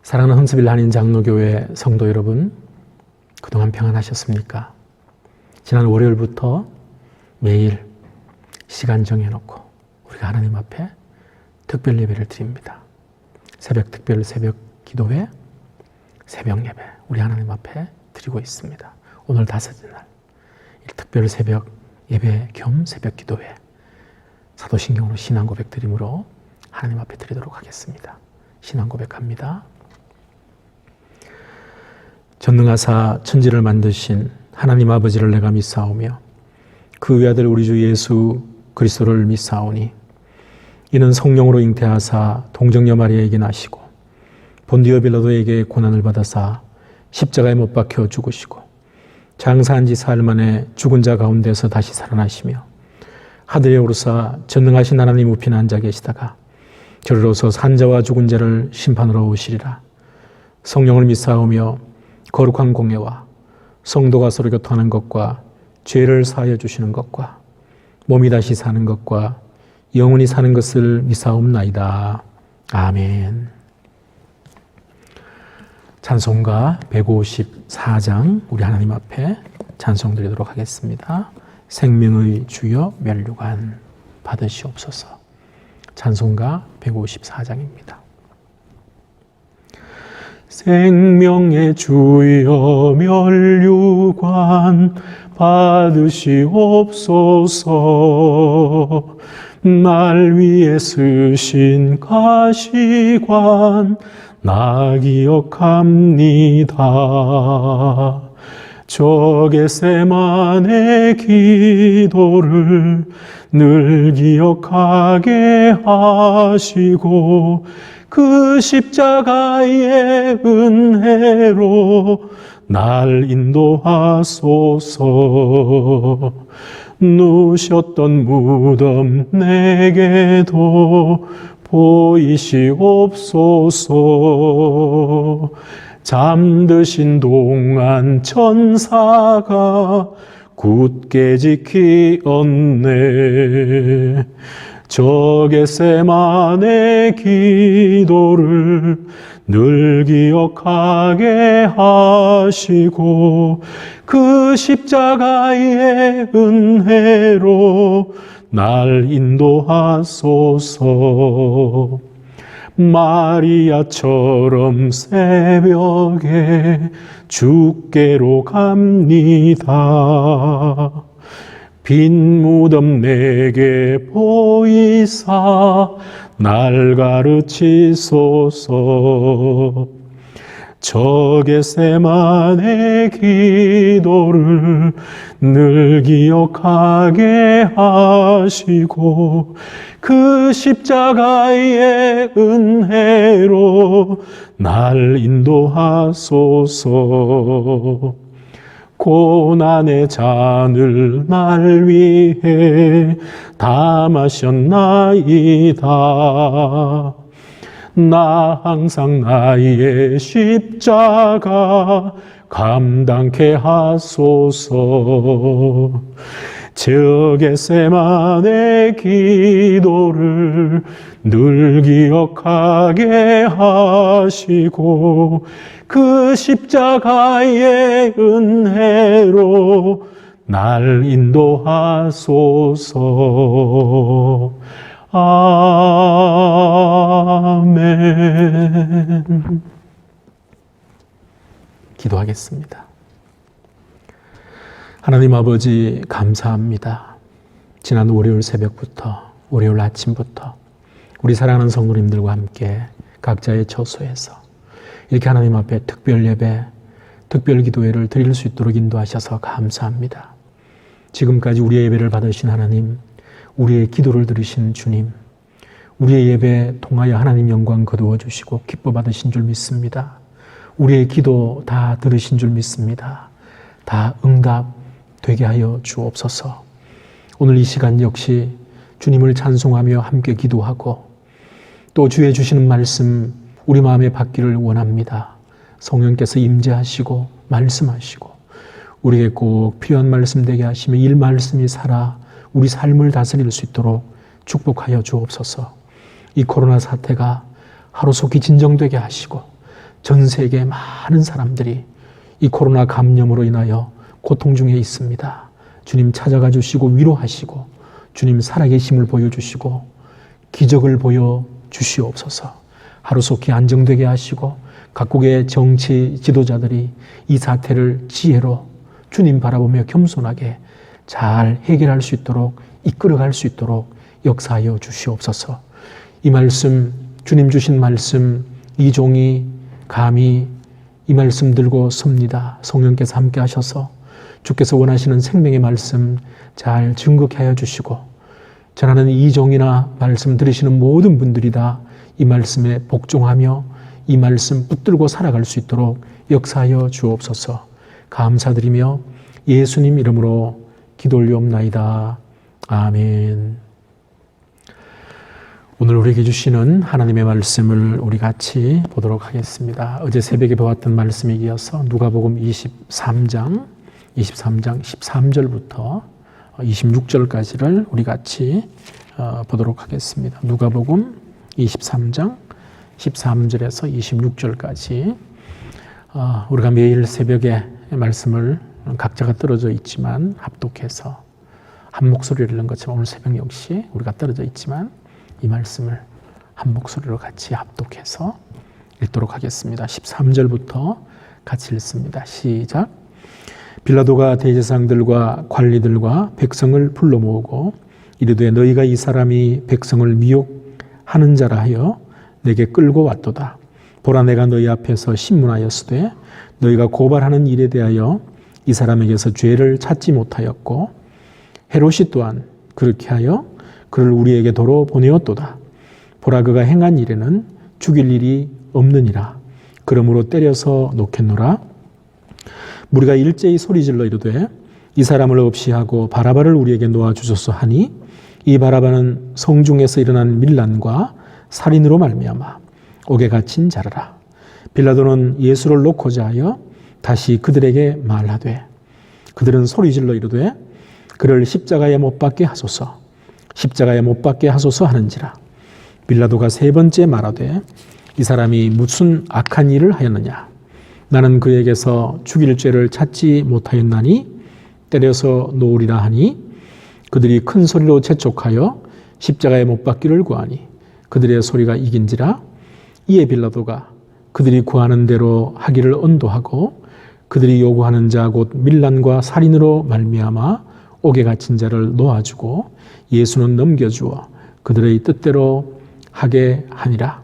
사랑하는 흥스빌 한인 장로교회 성도 여러분, 그동안 평안하셨습니까? 지난 월요일부터 매일 시간 정해놓고 우리가 하나님 앞에 특별 예배를 드립니다. 새벽 특별 새벽 기도회, 새벽 예배 우리 하나님 앞에 드리고 있습니다. 오늘 다섯째 날 특별 새벽 예배 겸 새벽 기도회, 사도신경으로 신앙 고백 드림으로 하나님 앞에 드리도록 하겠습니다. 신앙 고백합니다. 전능하사 천지를 만드신 하나님 아버지를 내가 믿사오며 그 외아들 우리 주 예수 그리스도를 믿사오니 이는 성령으로 잉태하사 동정녀 마리아에게 나시고 본디오 빌라도에게 고난을 받아사 십자가에 못 박혀 죽으시고 장사한 지 사흘 만에 죽은 자 가운데서 다시 살아나시며 하늘에 오르사 전능하신 하나님 우편에 앉아 계시다가 저리로서 산자와 죽은 자를 심판하러 오시리라. 성령을 믿사오며 거룩한 공예와 성도가 서로 교통하는 것과 죄를 사하여 주시는 것과 몸이 다시 사는 것과 영원히 사는 것을 믿사옵나이다. 아멘. 찬송가 154장 우리 하나님 앞에 찬송 드리도록 하겠습니다. 생명의 주여 면류관 받으시옵소서. 찬송가 154장입니다. 생명의 주여 면류관 받으시옵소서. 날 위에 쓰신 가시관 나 기억합니다. 저 겟세마네 기도를 늘 기억하게 하시고 그 십자가의 은혜로 날 인도하소서. 누셨던 무덤 내게도 보이시옵소서. 잠드신 동안 천사가 굳게 지키었네. 저 겟세마네 기도를 늘 기억하게 하시고 그 십자가의 은혜로 날 인도하소서. 마리아처럼 새벽에 주께로 갑니다. 빈 무덤 내게 보이사 날 가르치소서. 저 겟세마네 기도를 늘 기억하게 하시고 그 십자가의 은혜로 날 인도하소서. 고난의 잔을 날 위해 다 마셨나이다. 나 항상 나의 십자가 감당케 하소서. 저 겟세마네 기도를 늘 기억하게 하시고 그 십자가의 은혜로 날 인도하소서. 아멘. 기도하겠습니다. 하나님 아버지 감사합니다. 지난 월요일 새벽부터 월요일 아침부터 우리 사랑하는 성도님들과 함께 각자의 처소에서 이렇게 하나님 앞에 특별 예배, 특별 기도회를 드릴 수 있도록 인도하셔서 감사합니다. 지금까지 우리의 예배를 받으신 하나님, 우리의 기도를 들으신 주님, 우리의 예배 통하여 하나님 영광 거두어 주시고 기뻐 받으신 줄 믿습니다. 우리의 기도 다 들으신 줄 믿습니다. 다 응답되게 하여 주옵소서. 오늘 이 시간 역시 주님을 찬송하며 함께 기도하고 또 주의 주시는 말씀 우리 마음에 받기를 원합니다. 성령께서 임재하시고 말씀하시고 우리에게 꼭 필요한 말씀 되게 하시며 이 말씀이 살아 우리 삶을 다스릴 수 있도록 축복하여 주옵소서. 이 코로나 사태가 하루속히 진정되게 하시고 전 세계 많은 사람들이 이 코로나 감염으로 인하여 고통 중에 있습니다. 주님 찾아가 주시고 위로하시고 주님 살아계심을 보여주시고 기적을 보여주시옵소서. 하루속히 안정되게 하시고 각국의 정치 지도자들이 이 사태를 지혜로 주님 바라보며 겸손하게 잘 해결할 수 있도록 이끌어갈 수 있도록 역사하여 주시옵소서. 이 말씀, 주님 주신 말씀, 이 종이 감히 이 말씀 들고 섭니다. 성령께서 함께 하셔서 주께서 원하시는 생명의 말씀 잘 증거케 하여 주시고 전하는 이 종이나 말씀 들으시는 모든 분들이 다 이 말씀에 복종하며 이 말씀 붙들고 살아갈 수 있도록 역사하여 주옵소서. 감사드리며 예수님 이름으로 기도 올리옵나이다. 아멘. 오늘 우리에게 주시는 하나님의 말씀을 우리 같이 보도록 하겠습니다. 어제 새벽에 보았던 말씀에 이어서 누가복음 23장 13절부터 26절까지를 우리 같이 보도록 하겠습니다. 누가복음 23장 13절에서 26절까지 우리가 매일 새벽에 말씀을 각자가 떨어져 있지만 합독해서 한 목소리를 읽는 것처럼 오늘 새벽 역시 우리가 떨어져 있지만 이 말씀을 한 목소리로 같이 합독해서 읽도록 하겠습니다. 13절부터 같이 읽습니다. 시작. 빌라도가 대제사장들과 관리들과 백성을 불러 모으고 이르되 너희가 이 사람이 백성을 미혹하는 자라 하여 내게 끌고 왔도다. 보라 내가 너희 앞에서 신문하였으되 너희가 고발하는 일에 대하여 이 사람에게서 죄를 찾지 못하였고 헤롯이 또한 그렇게 하여 그를 우리에게 도로 보내었도다. 보라 그가 행한 일에는 죽일 일이 없느니라. 그러므로 때려서 놓겠노라. 무리가 일제히 소리질러 이르되 이 사람을 없이 하고 바라바를 우리에게 놓아주소서 하니 이 바라바는 성중에서 일어난 밀란과 살인으로 말미암아 옥에 갇힌 자라라. 빌라도는 예수를 놓고자 하여 다시 그들에게 말하되 그들은 소리질러 이르되 그를 십자가에 못 박게 하소서 십자가에 못 박게 하소서 하는지라. 빌라도가 세 번째 말하되 이 사람이 무슨 악한 일을 하였느냐. 나는 그에게서 죽일 죄를 찾지 못하였나니 때려서 놓으리라 하니 그들이 큰 소리로 재촉하여 십자가에 못 박기를 구하니 그들의 소리가 이긴지라. 이에 빌라도가 그들이 구하는 대로 하기를 언도하고 그들이 요구하는 자 곧 밀란과 살인으로 말미암아 옥에 갇힌 자를 놓아주고 예수는 넘겨주어 그들의 뜻대로 하게 하니라.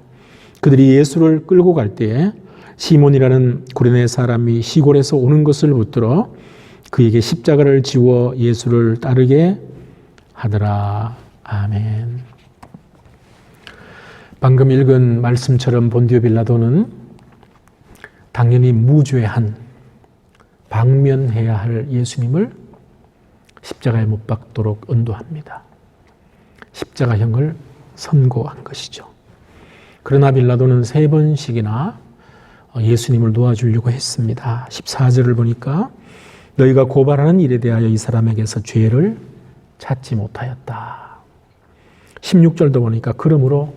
그들이 예수를 끌고 갈 때에 시몬이라는 구레네 사람이 시골에서 오는 것을 붙들어 그에게 십자가를 지워 예수를 따르게 하더라. 아멘. 방금 읽은 말씀처럼 본디오 빌라도는 당연히 무죄한 방면해야 할 예수님을 십자가에 못 박도록 언도합니다. 십자가형을 선고한 것이죠. 그러나 빌라도는 세 번씩이나 예수님을 놓아주려고 했습니다. 14절을 보니까 너희가 고발하는 일에 대하여 이 사람에게서 죄를 찾지 못하였다. 16절도 보니까 그러므로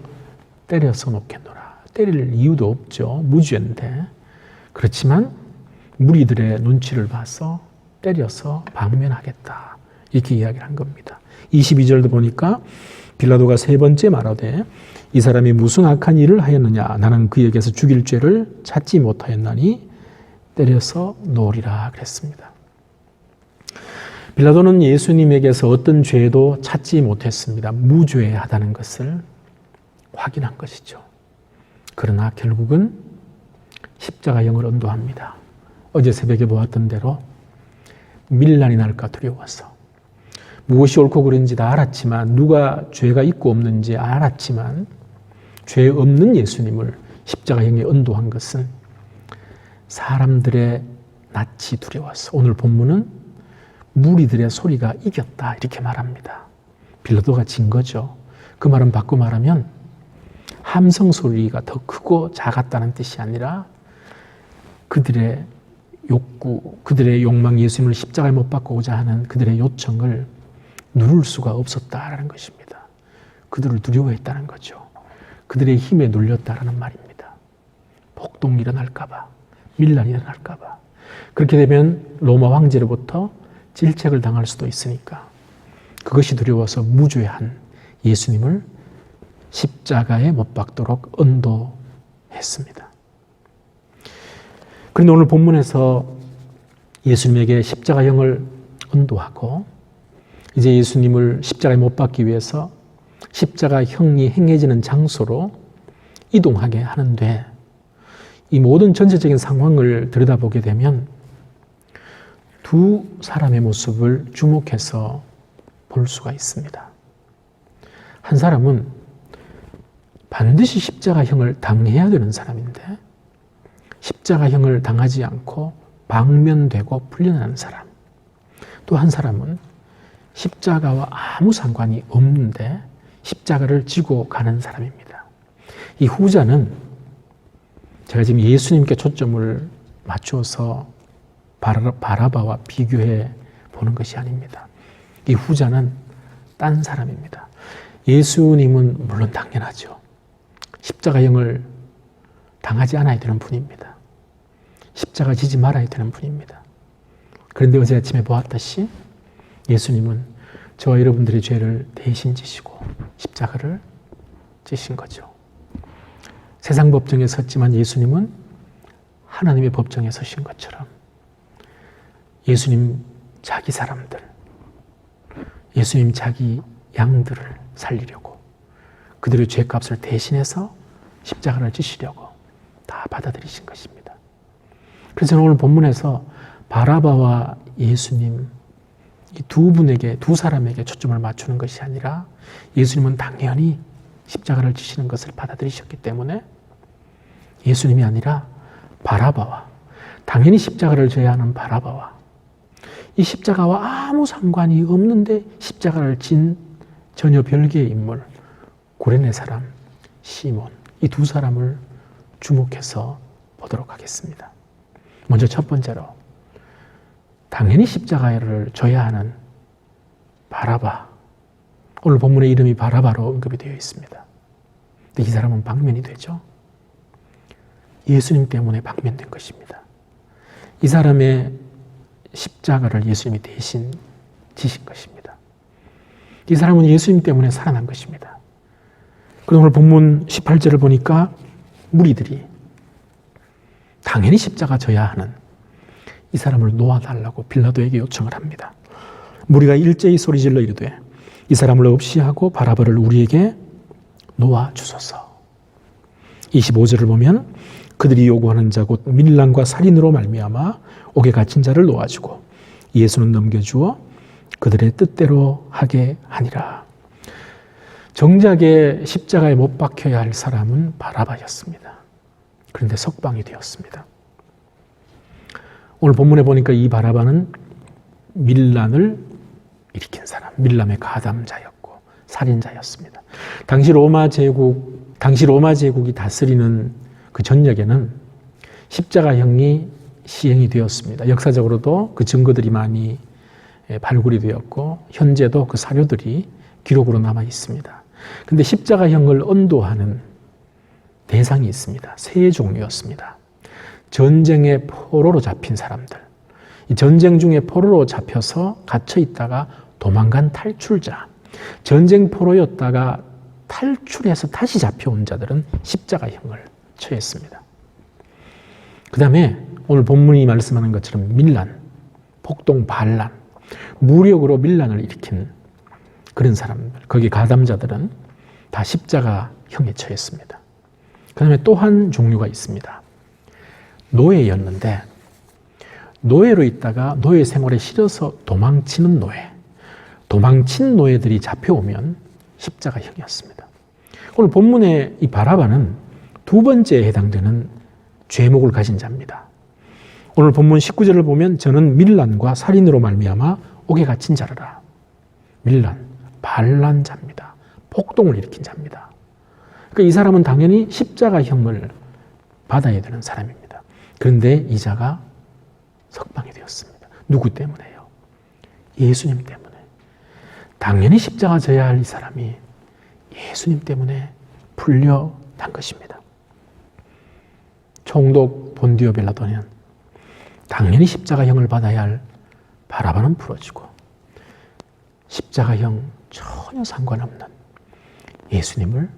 때려서 놓겠노라. 때릴 이유도 없죠. 무죄인데. 그렇지만 무리들의 눈치를 봐서 때려서 방면하겠다. 이렇게 이야기를 한 겁니다. 22절도 보니까 빌라도가 세 번째 말하되 이 사람이 무슨 악한 일을 하였느냐. 나는 그에게서 죽일 죄를 찾지 못하였나니 때려서 놓으리라 그랬습니다. 빌라도는 예수님에게서 어떤 죄도 찾지 못했습니다. 무죄하다는 것을 확인한 것이죠. 그러나 결국은 십자가형을 언도합니다. 어제 새벽에 보았던 대로 밀란이 날까 두려워서 무엇이 옳고 그른지 다 알았지만 누가 죄가 있고 없는지 알았지만 죄 없는 예수님을 십자가형에 언도한 것은 사람들의 낯이 두려워서 오늘 본문은 무리들의 소리가 이겼다 이렇게 말합니다. 빌라도가 진 거죠. 그 말은 바꿔 말하면 함성 소리가 더 크고 작았다는 뜻이 아니라 그들의 욕구, 그들의 욕망, 예수님을 십자가에 못 박고자 하는 그들의 요청을 누를 수가 없었다라는 것입니다. 그들을 두려워했다는 거죠. 그들의 힘에 눌렸다라는 말입니다. 폭동이 일어날까봐, 밀란이 일어날까봐. 그렇게 되면 로마 황제로부터 질책을 당할 수도 있으니까 그것이 두려워서 무죄한 예수님을 십자가에 못 박도록 언도했습니다. 그런데 오늘 본문에서 예수님에게 십자가형을 언도하고 이제 예수님을 십자가에 못 박기 위해서 십자가형이 행해지는 장소로 이동하게 하는데 이 모든 전체적인 상황을 들여다보게 되면 두 사람의 모습을 주목해서 볼 수가 있습니다. 한 사람은 반드시 십자가형을 당해야 되는 사람인데 십자가형을 당하지 않고 방면되고 풀려나는 사람. 또 한 사람은 십자가와 아무 상관이 없는데 십자가를 지고 가는 사람입니다. 이 후자는 제가 지금 예수님께 초점을 맞춰서 바라바와 비교해 보는 것이 아닙니다. 이 후자는 딴 사람입니다. 예수님은 물론 당연하죠. 십자가형을 당하지 않아야 되는 분입니다. 십자가 지지 말아야 되는 분입니다. 그런데 어제 아침에 보았듯이 예수님은 저와 여러분들의 죄를 대신 지시고 십자가를 지신 거죠. 세상 법정에 섰지만 예수님은 하나님의 법정에 서신 것처럼 예수님 자기 사람들, 예수님 자기 양들을 살리려고 그들의 죄값을 대신해서 십자가를 지시려고 다 받아들이신 것입니다. 그래서 오늘 본문에서 바라바와 예수님 이 두 사람에게 초점을 맞추는 것이 아니라 예수님은 당연히 십자가를 지시는 것을 받아들이셨기 때문에 예수님이 아니라 바라바와 당연히 십자가를 져야 하는 바라바와 이 십자가와 아무 상관이 없는데 십자가를 진 전혀 별개의 인물 고레네 사람 시몬 이 두 사람을 주목해서 보도록 하겠습니다. 먼저 첫 번째로 당연히 십자가를 져야 하는 바라바. 오늘 본문의 이름이 바라바로 언급이 되어 있습니다. 근데 이 사람은 방면이 되죠. 예수님 때문에 방면된 것입니다. 이 사람의 십자가를 예수님이 대신 지신 것입니다. 이 사람은 예수님 때문에 살아난 것입니다. 그리고 오늘 본문 18절을 보니까 무리들이 당연히 십자가 져야 하는 이 사람을 놓아달라고 빌라도에게 요청을 합니다. 무리가 일제히 소리질러 이르되 이 사람을 없이 하고 바라바를 우리에게 놓아주소서. 25절을 보면 그들이 요구하는 자 곧 밀란과 살인으로 말미암아 옥에 갇힌 자를 놓아주고 예수는 넘겨주어 그들의 뜻대로 하게 하니라. 정작에 십자가에 못 박혀야 할 사람은 바라바였습니다. 그런데 석방이 되었습니다. 오늘 본문에 보니까 이 바라바는 밀란을 일으킨 사람, 밀란의 가담자였고 살인자였습니다. 당시 로마 제국이 다스리는 그 전역에는 십자가형이 시행이 되었습니다. 역사적으로도 그 증거들이 많이 발굴이 되었고 현재도 그 사료들이 기록으로 남아 있습니다. 그런데 십자가형을 언도하는 대상이 있습니다. 세 종류였습니다. 전쟁의 포로로 잡힌 사람들, 이 전쟁 중에 포로로 잡혀서 갇혀 있다가 도망간 탈출자, 전쟁 포로였다가 탈출해서 다시 잡혀온 자들은 십자가형을 처했습니다. 그 다음에 오늘 본문이 말씀하는 것처럼 밀란, 폭동, 반란, 무력으로 밀란을 일으킨 그런 사람들, 거기 가담자들은 다 십자가형에 처했습니다. 그 다음에 또 한 종류가 있습니다. 노예였는데 노예로 있다가 노예 생활에 싫어서 도망치는 노예, 도망친 노예들이 잡혀오면 십자가형이었습니다. 오늘 본문의 이 바라바는 두 번째에 해당되는 죄목을 가진 자입니다. 오늘 본문 19절을 보면 저는 밀란과 살인으로 말미암아 옥에 갇힌 자라. 밀란, 반란자입니다. 폭동을 일으킨 자입니다. 그러니까 이 사람은 당연히 십자가형을 받아야 되는 사람입니다. 그런데 이 자가 석방이 되었습니다. 누구 때문에요? 예수님 때문에. 당연히 십자가 져야 할 이 사람이 예수님 때문에 풀려난 것입니다. 총독 본디오 빌라도는 당연히 십자가형을 받아야 할 바라바는 풀어주고 십자가형 전혀 상관없는 예수님을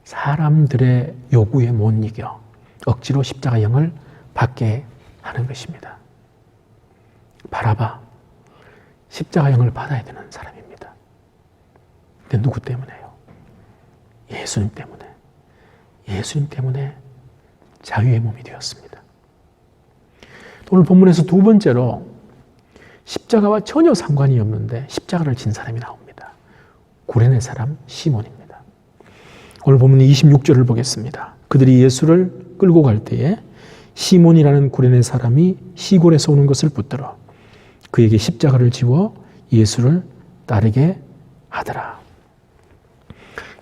사람들의 요구에 못 이겨 억지로 십자가형을 받게 하는 것입니다. 바라바, 십자가형을 받아야 되는 사람입니다. 근데 누구 때문에요? 예수님 때문에. 예수님 때문에 자유의 몸이 되었습니다. 오늘 본문에서 두 번째로 십자가와 전혀 상관이 없는데 십자가를 진 사람이 나옵니다. 구레네 사람 시몬입니다. 오늘 본문 26절을 보겠습니다. 그들이 예수를 끌고 갈 때에 시몬이라는 구레네 사람이 시골에서 오는 것을 붙들어 그에게 십자가를 지워 예수를 따르게 하더라.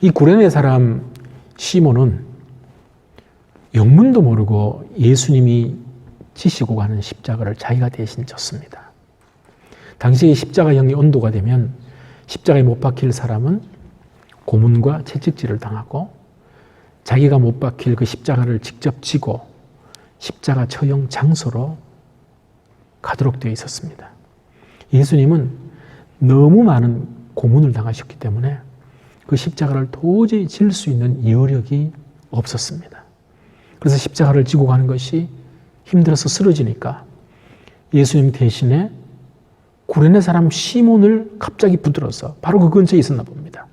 이 구레네 사람 시몬은 영문도 모르고 예수님이 지시고 가는 십자가를 자기가 대신 졌습니다. 당시에 십자가형이 온도가 되면 십자가에 못 박힐 사람은 고문과 채찍질을 당하고 자기가 못 박힐 그 십자가를 직접 지고 십자가 처형 장소로 가도록 되어 있었습니다. 예수님은 너무 많은 고문을 당하셨기 때문에 그 십자가를 도저히 질 수 있는 여력이 없었습니다. 그래서 십자가를 지고 가는 것이 힘들어서 쓰러지니까 예수님 대신에 구레네 사람 시몬을 갑자기 붙들어서 바로 그 근처에 있었나 봅니다.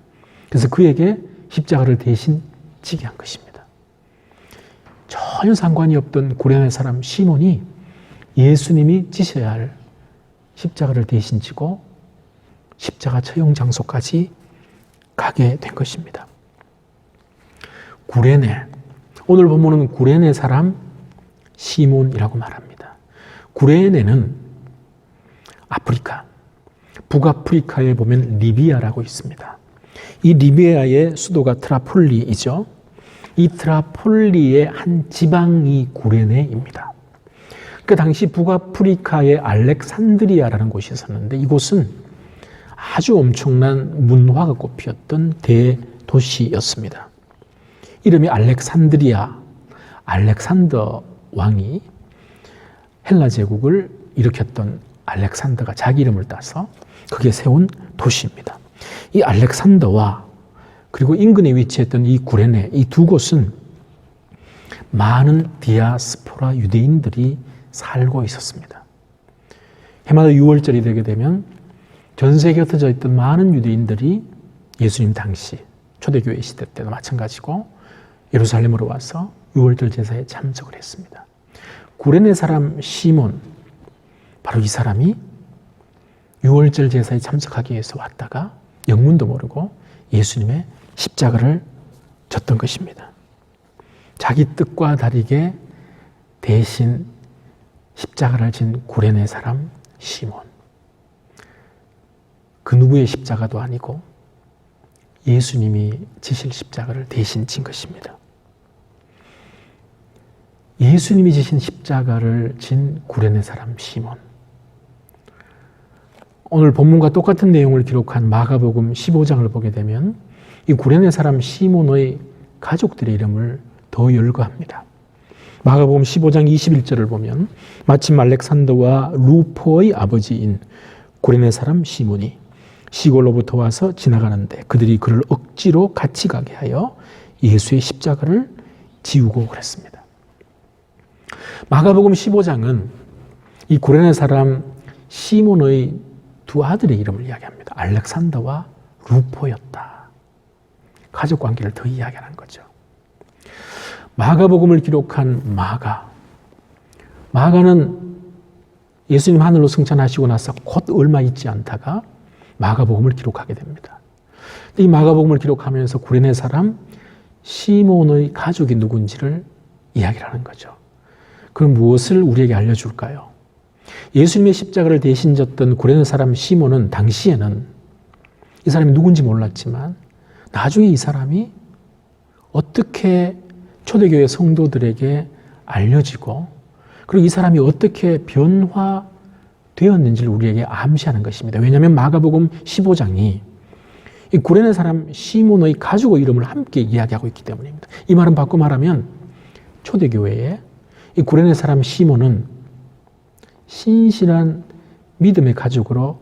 그래서 그에게 십자가를 대신 지게 한 것입니다. 전혀 상관이 없던 구레네 사람 시몬이 예수님이 지셔야 할 십자가를 대신 지고 십자가 처형 장소까지 가게 된 것입니다. 구레네, 오늘 본문은 구레네 사람 시몬이라고 말합니다. 구레네는 아프리카, 북아프리카에 보면 리비아라고 있습니다. 이 리비아의 수도가 트라폴리이죠. 이 트라폴리의 한 지방이 구레네입니다. 그 당시 북아프리카의 알렉산드리아라는 곳이 있었는데 이곳은 아주 엄청난 문화가 꽃피었던 대도시였습니다. 이름이 알렉산드리아, 알렉산더 왕이 헬라 제국을 일으켰던 알렉산더가 자기 이름을 따서 그게 세운 도시입니다. 이 알렉산더와 그리고 인근에 위치했던 이 구레네, 이 두 곳은 많은 디아스포라 유대인들이 살고 있었습니다. 해마다 6월절이 되게 되면 전 세계에 흩어져 있던 많은 유대인들이 예수님 당시 초대교회 시대 때도 마찬가지고 예루살렘으로 와서 6월절 제사에 참석을 했습니다. 구레네 사람 시몬, 바로 이 사람이 6월절 제사에 참석하기 위해서 왔다가 영문도 모르고 예수님의 십자가를 졌던 것입니다. 자기 뜻과 다르게 대신 십자가를 진 구레네 사람 시몬. 그 누구의 십자가도 아니고 예수님이 지실 십자가를 대신 진 것입니다. 예수님이 지신 십자가를 진 구레네 사람 시몬. 오늘 본문과 똑같은 내용을 기록한 마가복음 15장을 보게 되면 이 구레네 사람 시몬의 가족들의 이름을 더 열거합니다. 마가복음 15장 21절을 보면 마침 알렉산더와 루포의 아버지인 구레네 사람 시몬이 시골로부터 와서 지나가는데 그들이 그를 억지로 같이 가게 하여 예수의 십자가를 지우고 그랬습니다. 마가복음 15장은 이 구레네 사람 시몬의 두 아들의 이름을 이야기합니다. 알렉산더와 루포였다. 가족 관계를 더 이야기하는 거죠. 마가복음을 기록한 마가는 예수님 하늘로 승천하시고 나서 곧 얼마 있지 않다가 마가복음을 기록하게 됩니다. 이 마가복음을 기록하면서 구레네 사람 시몬의 가족이 누군지를 이야기를 하는 거죠. 그럼 무엇을 우리에게 알려줄까요? 예수님의 십자가를 대신 졌던 구레네 사람 시몬은 당시에는 이 사람이 누군지 몰랐지만 나중에 이 사람이 어떻게 초대교회 성도들에게 알려지고 그리고 이 사람이 어떻게 변화되었는지를 우리에게 암시하는 것입니다. 왜냐하면 마가복음 15장이 이 구레네 사람 시몬의 가족의 이름을 함께 이야기하고 있기 때문입니다. 이 말은 바꿔 말하면 초대교회에 이 구레네 사람 시몬은 신실한 믿음의 가족으로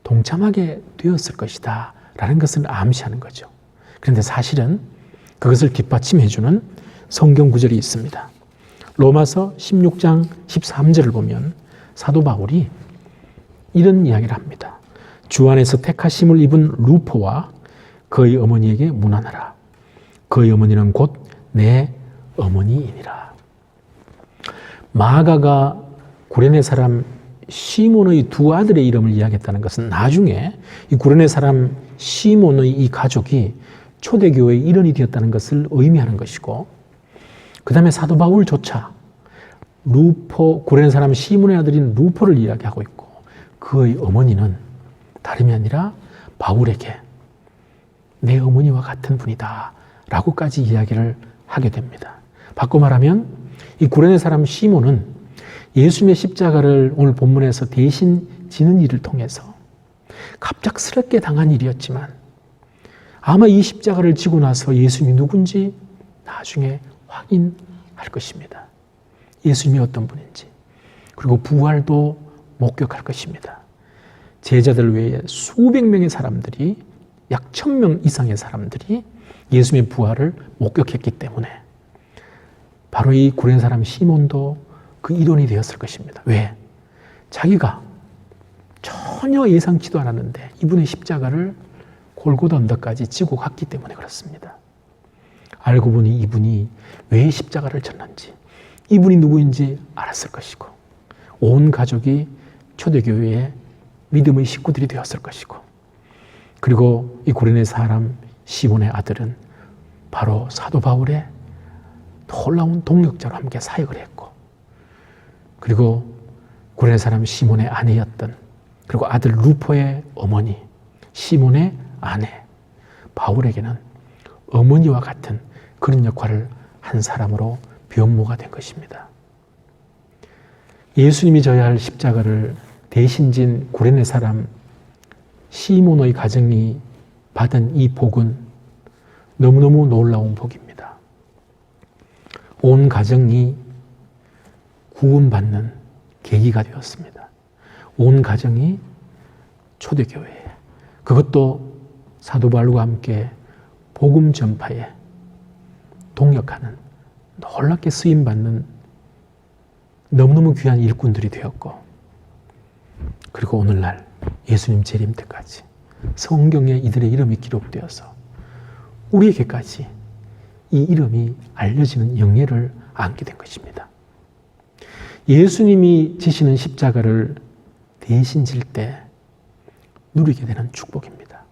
동참하게 되었을 것이다 라는 것을 암시하는 거죠. 그런데 사실은 그것을 뒷받침해주는 성경 구절이 있습니다. 로마서 16장 13절을 보면 사도 바울이 이런 이야기를 합니다. 주 안에서 택하심을 입은 루포와 그의 어머니에게 문안하라. 그의 어머니는 곧 내 어머니이니라. 마가가 구레네 사람 시몬의 두 아들의 이름을 이야기했다는 것은 나중에 이 구레네 사람 시몬의 이 가족이 초대교회의 일원이 되었다는 것을 의미하는 것이고, 그 다음에 사도 바울조차 루포, 구레네 사람 시몬의 아들인 루포를 이야기하고 있고, 그의 어머니는 다름이 아니라 바울에게 내 어머니와 같은 분이다 라고까지 이야기를 하게 됩니다. 바꿔 말하면 이 구레네 사람 시몬은 예수님의 십자가를 오늘 본문에서 대신 지는 일을 통해서 갑작스럽게 당한 일이었지만 아마 이 십자가를 지고 나서 예수님이 누군지 나중에 확인할 것입니다. 예수님이 어떤 분인지, 그리고 부활도 목격할 것입니다. 제자들 외에 수백 명의 사람들이, 약 1000명 이상의 사람들이 예수님의 부활을 목격했기 때문에 바로 이 구레네 사람 시몬도 그 일원이 되었을 것입니다. 왜? 자기가 전혀 예상치도 않았는데 이분의 십자가를 골고다 언덕까지 지고 갔기 때문에 그렇습니다. 알고 보니 이분이 왜 십자가를 졌는지, 이분이 누구인지 알았을 것이고, 온 가족이 초대교회의 믿음의 식구들이 되었을 것이고, 그리고 이 구레네 사람 시몬의 아들은 바로 사도 바울의 놀라운 동역자로 함께 사역을 했고, 그리고 구레네 사람 시몬의 아내였던, 그리고 아들 루포의 어머니 시몬의 아내 바울에게는 어머니와 같은 그런 역할을 한 사람으로 변모가 된 것입니다. 예수님이 져야 할 십자가를 대신 진 구레네 사람 시몬의 가정이 받은 이 복은 너무너무 놀라운 복입니다. 온 가정이 구원받는 계기가 되었습니다. 온 가정이 초대교회에, 그것도 사도 바울과 함께 복음 전파에 동역하는, 놀랍게 쓰임받는 너무너무 귀한 일꾼들이 되었고, 그리고 오늘날 예수님 재림 때까지 성경에 이들의 이름이 기록되어서 우리에게까지 이 이름이 알려지는 영예를 안게 된 것입니다. 예수님이 지시는 십자가를 대신 질 때 누리게 되는 축복입니다.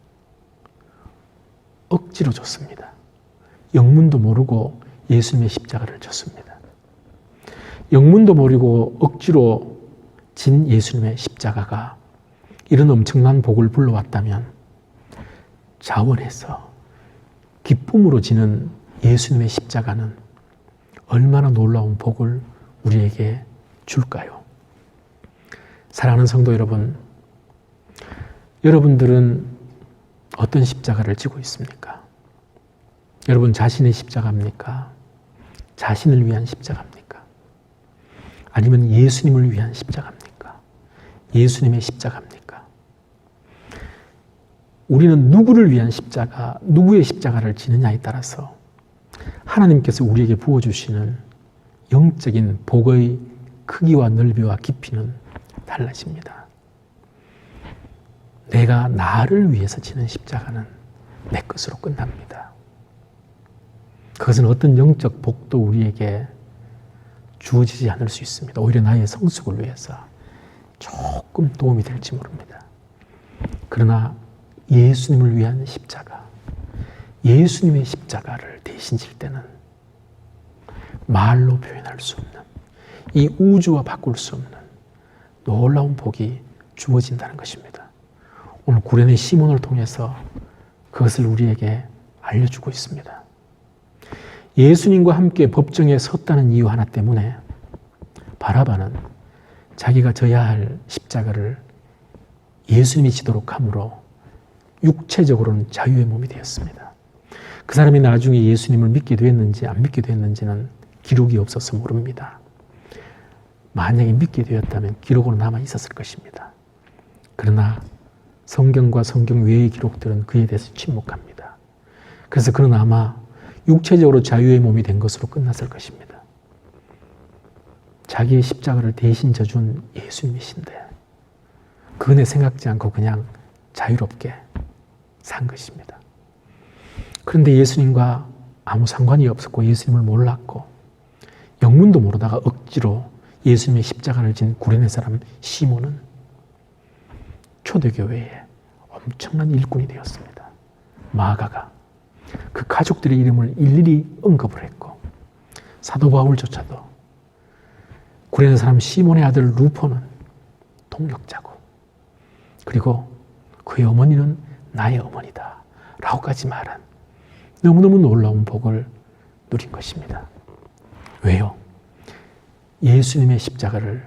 억지로 줬습니다. 영문도 모르고 예수님의 십자가를 줬습니다. 영문도 모르고 억지로 진 예수님의 십자가가 이런 엄청난 복을 불러왔다면 자원해서 기쁨으로 지는 예수님의 십자가는 얼마나 놀라운 복을 우리에게 줄까요? 사랑하는 성도 여러분, 여러분들은 어떤 십자가를 지고 있습니까? 여러분 자신의 십자가입니까? 자신을 위한 십자가입니까? 아니면 예수님을 위한 십자가입니까? 예수님의 십자가입니까? 우리는 누구를 위한 십자가, 누구의 십자가를 지느냐에 따라서 하나님께서 우리에게 부어주시는 영적인 복의 크기와 넓이와 깊이는 달라집니다. 내가 나를 위해서 지는 십자가는 내 것으로 끝납니다. 그것은 어떤 영적 복도 우리에게 주어지지 않을 수 있습니다. 오히려 나의 성숙을 위해서 조금 도움이 될지 모릅니다. 그러나 예수님을 위한 십자가, 예수님의 십자가를 대신 질 때는 말로 표현할 수 없는, 이 우주와 바꿀 수 없는 놀라운 복이 주어진다는 것입니다. 오늘 구레네 시몬을 통해서 그것을 우리에게 알려주고 있습니다. 예수님과 함께 법정에 섰다는 이유 하나 때문에 바라바는 자기가 져야 할 십자가를 예수님이 지도록 함으로 육체적으로는 자유의 몸이 되었습니다. 그 사람이 나중에 예수님을 믿게 되었는지 안 믿게 되었는지는 기록이 없어서 모릅니다. 만약에 믿게 되었다면 기록으로 남아 있었을 것입니다. 그러나 성경과 성경 외의 기록들은 그에 대해서 침묵합니다. 그래서 그는 아마 육체적으로 자유의 몸이 된 것으로 끝났을 것입니다. 자기의 십자가를 대신 져준 예수님이신데 그 은혜 생각지 않고 그냥 자유롭게 산 것입니다. 그런데 예수님과 아무 상관이 없었고 예수님을 몰랐고 영문도 모르다가 억지로 예수님의 십자가를 진 구레네 사람 시몬은 초대교회에 엄청난 일꾼이 되었습니다. 마가가 그 가족들의 이름을 일일이 언급을 했고 사도 바울조차도 구레네 사람 시몬의 아들 루포는 동역자고 그리고 그의 어머니는 나의 어머니다 라고까지 말한 너무너무 놀라운 복을 누린 것입니다. 왜요? 예수님의 십자가를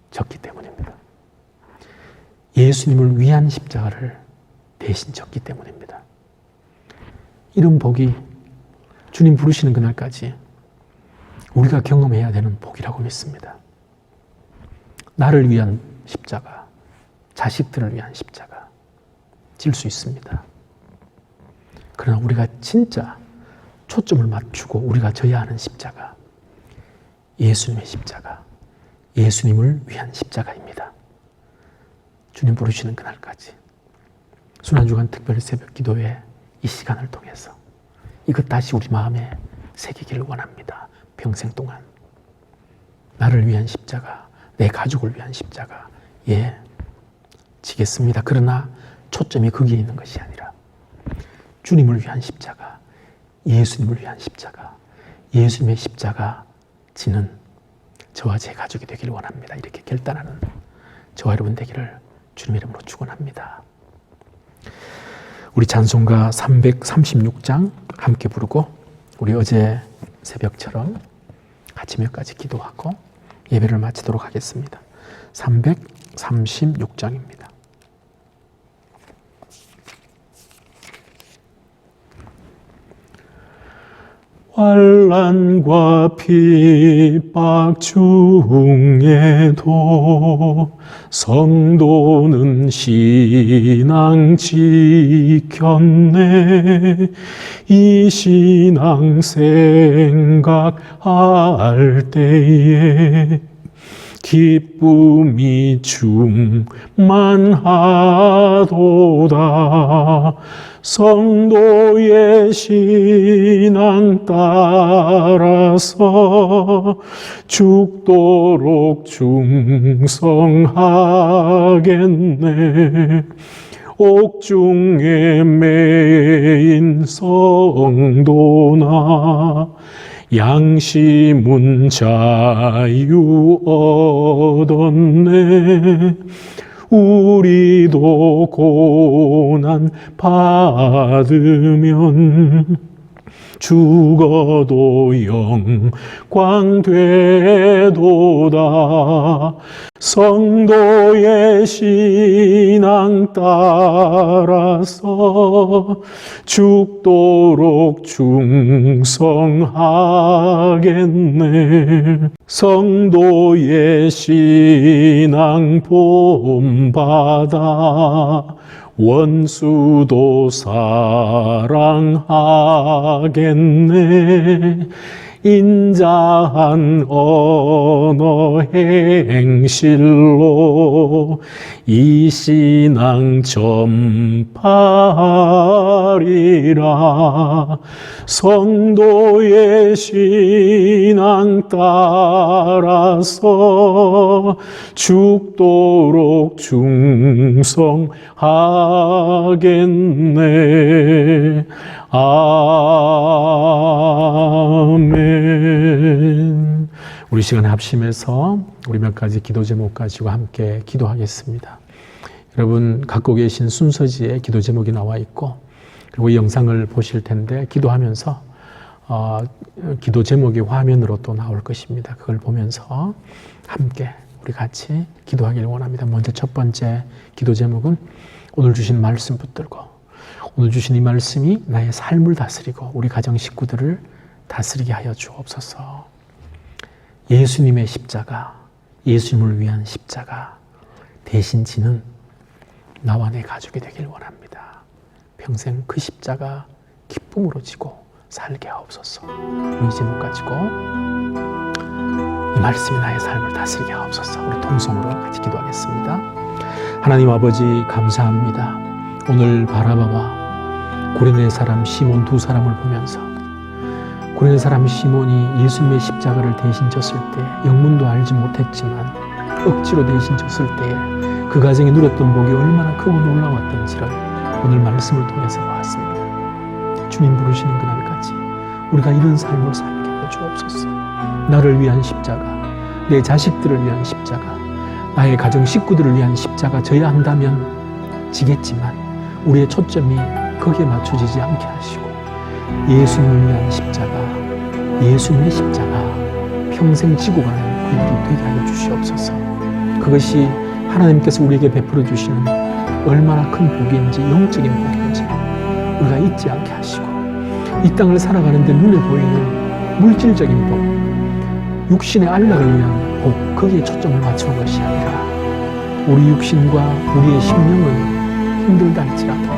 졌기 때문입니다. 예수님을 위한 십자가를 대신 졌기 때문입니다. 이런 복이 주님 부르시는 그날까지 우리가 경험해야 되는 복이라고 믿습니다. 나를 위한 십자가, 자식들을 위한 십자가 질 수 있습니다. 그러나 우리가 진짜 초점을 맞추고 우리가 져야 하는 십자가, 예수님의 십자가, 예수님을 위한 십자가입니다. 주님 부르시는 그날까지 순환주간 특별 새벽 기도회 이 시간을 통해서 이것 다시 우리 마음에 새기기를 원합니다. 평생 동안 나를 위한 십자가, 내 가족을 위한 십자가 지겠습니다. 그러나 초점이 거기에 있는 것이 아니라 주님을 위한 십자가, 예수님을 위한 십자가, 예수님의 십자가 지는 저와 제 가족이 되기를 원합니다. 이렇게 결단하는 저와 여러분 되기를 주님의 이름으로 축원합니다. 우리 찬송가 336장 함께 부르고 우리 어제 새벽처럼 아침에까지 기도하고 예배를 마치도록 하겠습니다. 336장입니다. 환난과 핍박 중에도 성도는 신앙 지켰네. 이 신앙 생각할 때에 기쁨이 충만하도다. 성도의 신앙 따라서 죽도록 충성하겠네. 옥중에 매인 성도나 양심은 자유 얻었네. 우리도 고난 받으면 죽어도 영광 되도다. 성도의 신앙 따라서 죽도록 충성하겠네. 성도의 신앙 본받아 원수도 사랑하겠네. 인자한 언어 행실로 이 신앙 전파하리라. 성도의 신앙 따라서 죽도록 충성하겠네. 아멘. 우리 시간에 합심해서 우리 몇 가지 기도 제목 가지고 함께 기도하겠습니다. 여러분 갖고 계신 순서지에 기도 제목이 나와 있고 그리고 이 영상을 보실 텐데 기도하면서 기도 제목이 화면으로 또 나올 것입니다. 그걸 보면서 함께 우리 같이 기도하기를 원합니다. 먼저 첫 번째 기도 제목은 오늘 주신 말씀 붙들고 오늘 주신 이 말씀이 나의 삶을 다스리고 우리 가정 식구들을 다스리게 하여 주옵소서. 예수님의 십자가, 예수님을 위한 십자가 대신 지는 나와 내 가족이 되길 원합니다. 평생 그 십자가 기쁨으로 지고 살게 하옵소서. 이 제목 가지고 이 말씀이 나의 삶을 다스리게 하옵소서. 우리 통성으로 같이 기도하겠습니다. 하나님 아버지 감사합니다. 오늘 바라바와 구레네 사람 시몬 두 사람을 보면서 구레네 사람 시몬이 예수님의 십자가를 대신 졌을 때 영문도 알지 못했지만 억지로 대신 졌을 때에 그 가정에 누렸던 복이 얼마나 크고 놀라웠던지를 오늘 말씀을 통해서 보았습니다. 주님 부르시는 그날까지 우리가 이런 삶을 살게 하여 주옵소서. 나를 위한 십자가, 내 자식들을 위한 십자가, 나의 가정 식구들을 위한 십자가 져야 한다면 지겠지만 우리의 초점이 거기에 맞춰지지 않게 하시고 예수님을 위한 십자가, 예수님의 십자가 평생 지고 가는 그 일이 되게 하여 주시옵소서. 그것이 하나님께서 우리에게 베풀어 주시는 얼마나 큰 복인지, 영적인 복인지 우리가 잊지 않게 하시고 이 땅을 살아가는데 눈에 보이는 물질적인 복, 육신의 안락을 위한 복, 거기에 초점을 맞추는 것이 아니라 우리 육신과 우리의 심령은 힘들다 할지라도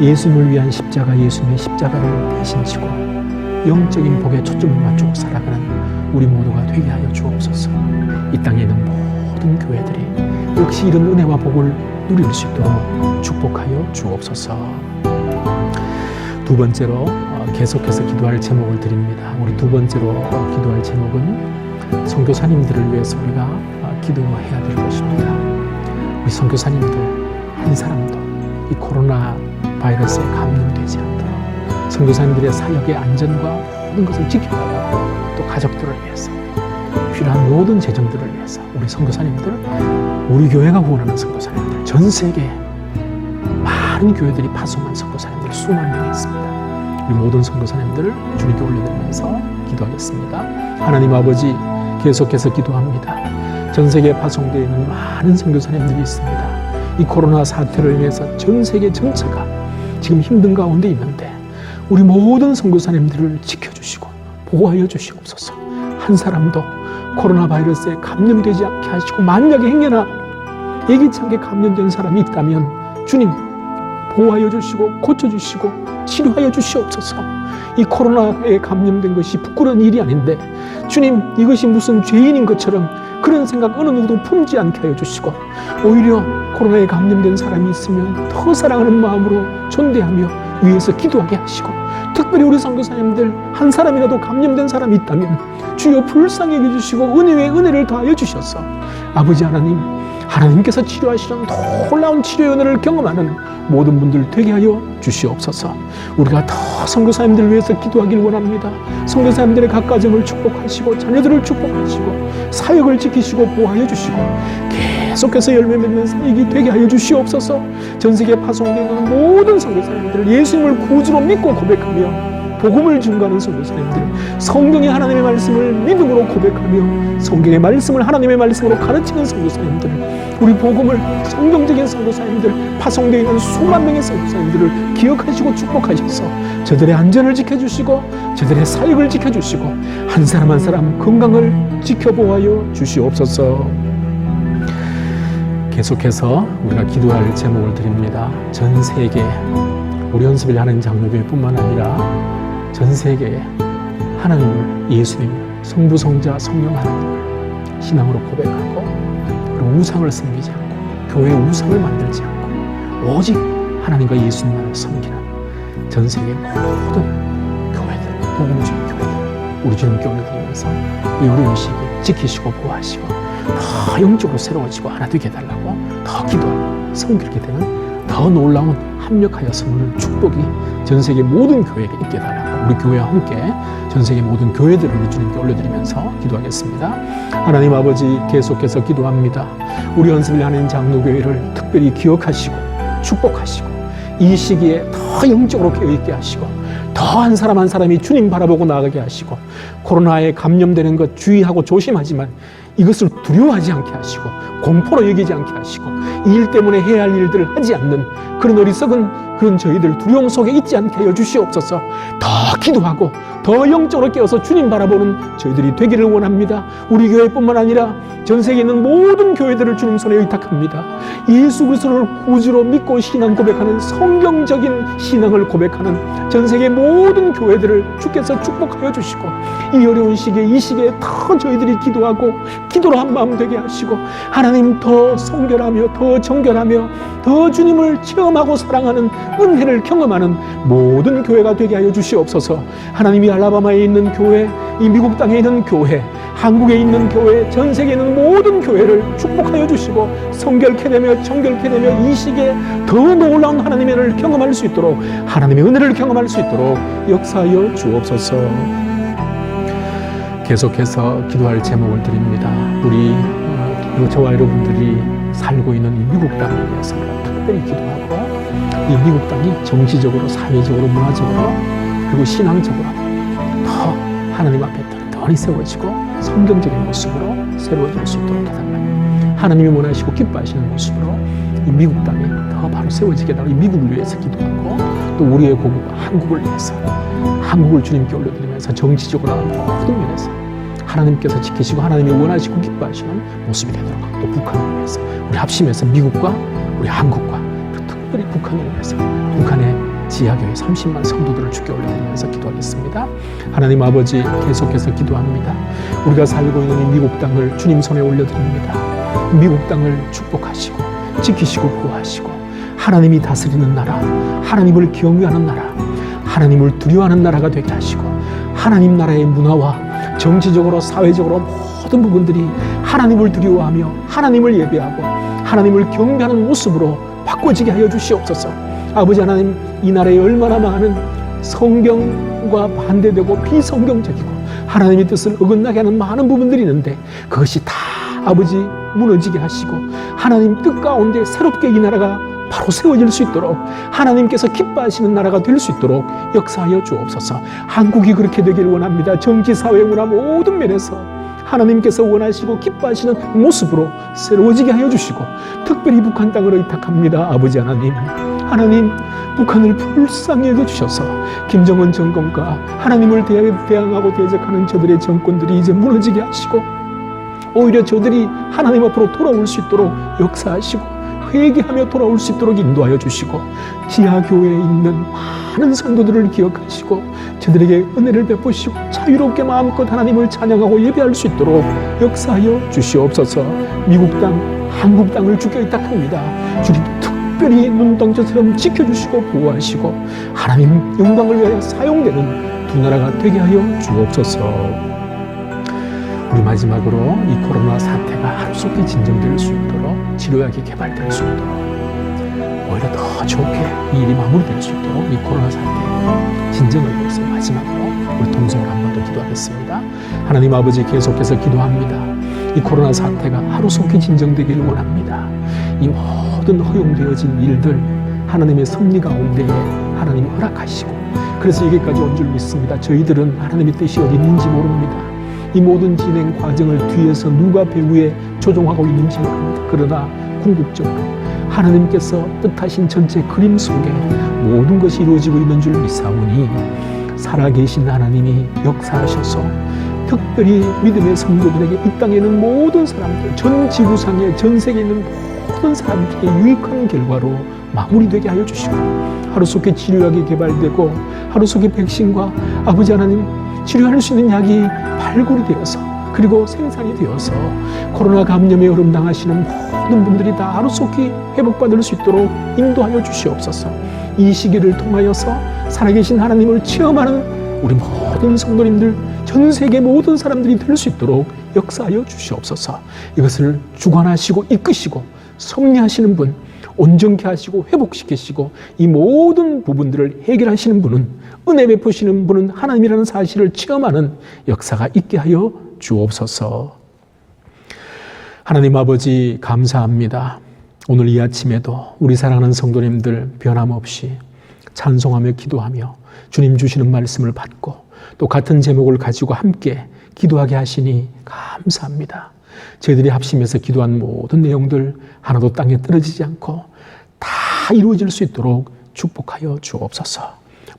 예수님을 위한 십자가, 예수님의 십자가를 대신 지고 영적인 복에 초점을 맞추고 살아가는 우리 모두가 되게 하여 주옵소서. 이 땅에 있는 모든 교회들이 역시 이런 은혜와 복을 누릴 수 있도록 축복하여 주옵소서. 두 번째로 계속해서 기도할 제목을 드립니다. 우리 두 번째로 기도할 제목은 선교사님들을 위해서 우리가 기도해야 될 것입니다. 우리 선교사님들 한 사람도 이 코로나 바이러스에 감염되지 않도록 선교사님들의 사역의 안전과 모든 것을 지켜야 하고 또 가족들을 위해서 필요한 모든 재정들을 위해서 우리 선교사님들, 우리 교회가 후원하는 선교사님들, 전 세계 많은 교회들이 파송한 선교사님들 수만 명이 있습니다. 우리 모든 선교사님들을 주님께 올려드리면서 기도하겠습니다. 하나님 아버지, 계속해서 기도합니다. 전 세계에 파송되어 있는 많은 선교사님들이 있습니다. 이 코로나 사태로 인해서 전 세계 전체가 지금 힘든 가운데 있는데 우리 모든 선교사님들을 지켜주시고 보호하여 주시옵소서. 한 사람도 코로나 바이러스에 감염되지 않게 하시고 만약에 행여나 예기치 않게 감염된 사람이 있다면 주님 보호하여 주시고 고쳐주시고 치료하여 주시옵소서. 이 코로나에 감염된 것이 부끄러운 일이 아닌데 주님 이것이 무슨 죄인인 것처럼 그런 생각 어느 누구도 품지 않게 하여 주시고 오히려 코로나에 감염된 사람이 있으면 더 사랑하는 마음으로 존대하며 위에서 기도하게 하시고 특별히 우리 선교사님들 한 사람이라도 감염된 사람이 있다면 주여 불쌍히 여겨주시고 은혜 위에 은혜를 더하여 주셔서 아버지 하나님, 하나님께서 치료하시는 놀라운 치료의 은혜를 경험하는 모든 분들 되게 하여 주시옵소서. 우리가 더 선교사님들을 위해서 기도하길 원합니다. 선교사님들의 각 가정을 축복하시고 자녀들을 축복하시고 사역을 지키시고 보호하여 주시고 계속해서 열매 맺는 사역이 되게 하여 주시옵소서. 전 세계에 파송되는 모든 선교사님들을 예수님을 구주로 믿고 고백하며 복음을 증거하는 선교사님들, 성경의 하나님의 말씀을 믿음으로 고백하며 성경의 말씀을 하나님의 말씀으로 가르치는 선교사님들, 우리 복음을 성경적인 선교사님들, 파송되어 있는 수만 명의 선교사님들을 기억하시고 축복하셔서 저들의 안전을 지켜주시고 저들의 사역을 지켜주시고 한 사람 한 사람 건강을 지켜보아여 주시옵소서. 계속해서 우리가 기도할 제목을 드립니다. 전 세계 우리 연습을 하는 장로교회뿐만 아니라 전 세계에 하나님을, 예수님을, 성부, 성자, 성령 하나님을 신앙으로 고백하고 그리고 우상을 섬기지 않고 교회의 우상을 만들지 않고 오직 하나님과 예수님만을 섬기는 전 세계 모든 교회들, 복음주의 교회들 우리 주님께 올려드리면서 이 어려운 시기 지키시고 보호하시고 더 영적으로 새로워지고 하나 되게 해달라고 더 기도하고 섬기게 되는 더 놀라운 합력하여 선물을 축복이 전 세계 모든 교회에게 있게 해달라고 우리 교회와 함께 전 세계 모든 교회들을 우리 주님께 올려드리면서 기도하겠습니다. 하나님 아버지, 계속해서 기도합니다. 우리 연습을 하는 장로교회를 특별히 기억하시고 축복하시고 이 시기에 더 영적으로 깨어있게 하시고 더 한 사람 한 사람이 주님 바라보고 나아가게 하시고 코로나에 감염되는 것 주의하고 조심하지만 이것을 두려워하지 않게 하시고 공포로 여기지 않게 하시고 이 일 때문에 해야 할 일들을 하지 않는 그런 어리석은 그런 저희들 두려움 속에 있지 않게 하여 주시옵소서. 더 기도하고 더 영적으로 깨어서 주님 바라보는 저희들이 되기를 원합니다. 우리 교회뿐만 아니라 전 세계에 있는 모든 교회들을 주님 손에 의탁합니다. 예수 그리스도를 구주로 믿고 신앙 고백하는 성경적인 신앙을 고백하는 전 세계 모든 교회들을 주께서 축복하여 주시고, 이 어려운 시기에, 이 시기에 더 저희들이 기도하고 기도로 한 마음 되게 하시고, 하나님 더 성결하며 더 정결하며 더 주님을 체험하고 사랑하는 은혜를 경험하는 모든 교회가 되게 하여 주시옵소서. 하나님이 알라바마에 있는 교회, 이 미국 땅에 있는 교회, 한국에 있는 교회, 전 세계에 있는 모든 교회를 축복하여 주시고 성결케 되며 정결케 되며 이 시기에 더 놀라운 하나님의 은혜를 경험할 수 있도록, 하나님의 은혜를 경험할 수 있도록 역사하여 주옵소서. 계속해서 기도할 제목을 드립니다. 우리 저와 여러분들이 살고 있는 이 미국 땅을 위해서 특별히 기도하고, 이 미국 땅이 정치적으로, 사회적으로, 문화적으로, 그리고 신앙적으로 더 하나님 앞에 덜 세워지고 성경적인 모습으로 새로워질 수 있도록 해달라요. 하나님이 원하시고 기뻐하시는 모습으로 이 미국 땅이 더 바로 세워지게 달라고, 이 미국을 위해서 기도하고, 또 우리의 고국 한국을 위해서, 한국을 주님께 올려드리면서 정치적으로 모든 면에서 하나님께서 지키시고 하나님이 원하시고 기뻐하시는 모습이 되도록, 또 북한을 위해서 우리 합심해서 미국과 우리 한국과 특별히 북한을 위해서, 북한의 지하교회 30만 성도들을 주께 올려드리면서 기도하겠습니다. 하나님 아버지, 계속해서 기도합니다. 우리가 살고 있는 이 미국 땅을 주님 손에 올려드립니다. 미국 땅을 축복하시고 지키시고 구하시고, 하나님이 다스리는 나라, 하나님을 경외하는 나라, 하나님을 두려워하는 나라가 되게 하시고, 하나님 나라의 문화와 정치적으로 사회적으로 모든 부분들이 하나님을 두려워하며 하나님을 예배하고 하나님을 경배하는 모습으로 바꿔지게 하여 주시옵소서. 아버지 하나님, 이 나라에 얼마나 많은 성경과 반대되고 비성경적이고 하나님의 뜻을 어긋나게 하는 많은 부분들이 있는데, 그것이 다 아버지 무너지게 하시고 하나님 뜻 가운데 새롭게 이 나라가 바로 세워질 수 있도록, 하나님께서 기뻐하시는 나라가 될 수 있도록 역사하여 주옵소서. 한국이 그렇게 되기를 원합니다. 정치, 사회, 문화 모든 면에서 하나님께서 원하시고 기뻐하시는 모습으로 새로워지게 하여 주시고, 특별히 북한 땅을 의탁합니다. 아버지 하나님, 하나님 북한을 불쌍히 여겨주셔서 김정은 정권과 하나님을 대항하고 대적하는 저들의 정권들이 이제 무너지게 하시고, 오히려 저들이 하나님 앞으로 돌아올 수 있도록 역사하시고 회개하며 돌아올 수 있도록 인도하여 주시고, 지하교회에 있는 많은 성도들을 기억하시고 저들에게 은혜를 베푸시고 자유롭게 마음껏 하나님을 찬양하고 예배할 수 있도록 역사하여 주시옵소서. 미국 땅, 한국 땅을 주께 의탁합니다. 주님 특별히 눈동자처럼 지켜주시고 보호하시고 하나님 영광을 위하여 사용되는 두 나라가 되게 하여 주옵소서. 우리 마지막으로 이 코로나 사태가 하루속히 진정될 수 있도록, 치료약이 개발될 수 있도록, 오히려 더 좋게 이 일이 마무리될 수 있도록 이 코로나 사태의 진정을 위해서 마지막으로 우리 동성으로 한 번 더 기도하겠습니다. 하나님 아버지, 계속해서 기도합니다. 이 코로나 사태가 하루속히 진정되기를 원합니다. 이 모든 허용되어진 일들 하나님의 섭리 가운데에 하나님 허락하시고, 그래서 여기까지 온 줄 믿습니다. 저희들은 하나님의 뜻이 어디 있는지 모릅니다. 이 모든 진행 과정을 뒤에서 누가 배후에 조종하고 있는지 모릅니다. 그러나 궁극적으로 하나님께서 뜻하신 전체 그림 속에 모든 것이 이루어지고 있는 줄 믿사오니, 살아계신 하나님이 역사하셔서 특별히 믿음의 성도들에게, 이 땅에 있는 모든 사람들, 전 지구상에 전 세계에 있는 모든 사람들에게 유익한 결과로 마무리되게 하여 주시고, 하루속히 치료약이 개발되고 하루속히 백신과 아버지 하나님 치료할 수 있는 약이 발굴이 되어서, 그리고 생산이 되어서 코로나 감염에 어름당하시는 모든 분들이 다 하루속히 회복받을 수 있도록 인도하여 주시옵소서. 이 시기를 통하여서 살아계신 하나님을 체험하는 우리 모든 성도님들, 전 세계 모든 사람들이 될 수 있도록 역사하여 주시옵소서. 이것을 주관하시고 이끄시고 섭리하시는 분, 온전케 하시고 회복시키시고 이 모든 부분들을 해결하시는 분은, 은혜 베푸시는 분은 하나님이라는 사실을 체험하는 역사가 있게 하여 주옵소서. 하나님 아버지, 감사합니다. 오늘 이 아침에도 우리 사랑하는 성도님들 변함없이 찬송하며 기도하며 주님 주시는 말씀을 받고 또 같은 제목을 가지고 함께 기도하게 하시니 감사합니다. 저희들이 합심해서 기도한 모든 내용들 하나도 땅에 떨어지지 않고 다 이루어질 수 있도록 축복하여 주옵소서.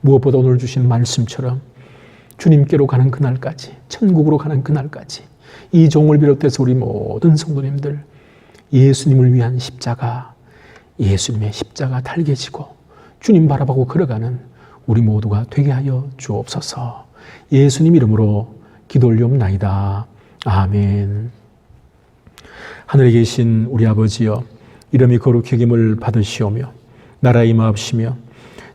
무엇보다 오늘 주신 말씀처럼 주님께로 가는 그날까지, 천국으로 가는 그날까지 이 종을 비롯해서 우리 모든 성도님들 예수님을 위한 십자가, 예수님의 십자가 달개지고 주님 바라보고 걸어가는 우리 모두가 되게 하여 주옵소서. 예수님 이름으로 기도 올리옵나이다. 아멘. 하늘에 계신 우리 아버지여, 이름이 거룩히 여김을 받으시오며 나라에 임하옵시며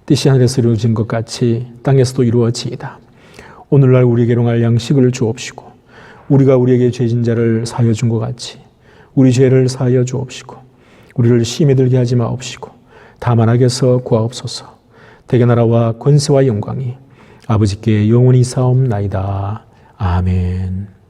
뜻이 하늘에서 이루어진 것 같이 땅에서도 이루어지이다. 오늘날 우리에게 일용할 양식을 주옵시고 우리가 우리에게 죄진 자를 사하여 준 것 같이 우리 죄를 사하여 주옵시고 우리를 시험에 들게 하지 마옵시고 다만 악에서 구하옵소서. 대개 나라와 권세와 영광이 아버지께 영원히 사옵나이다. 아멘.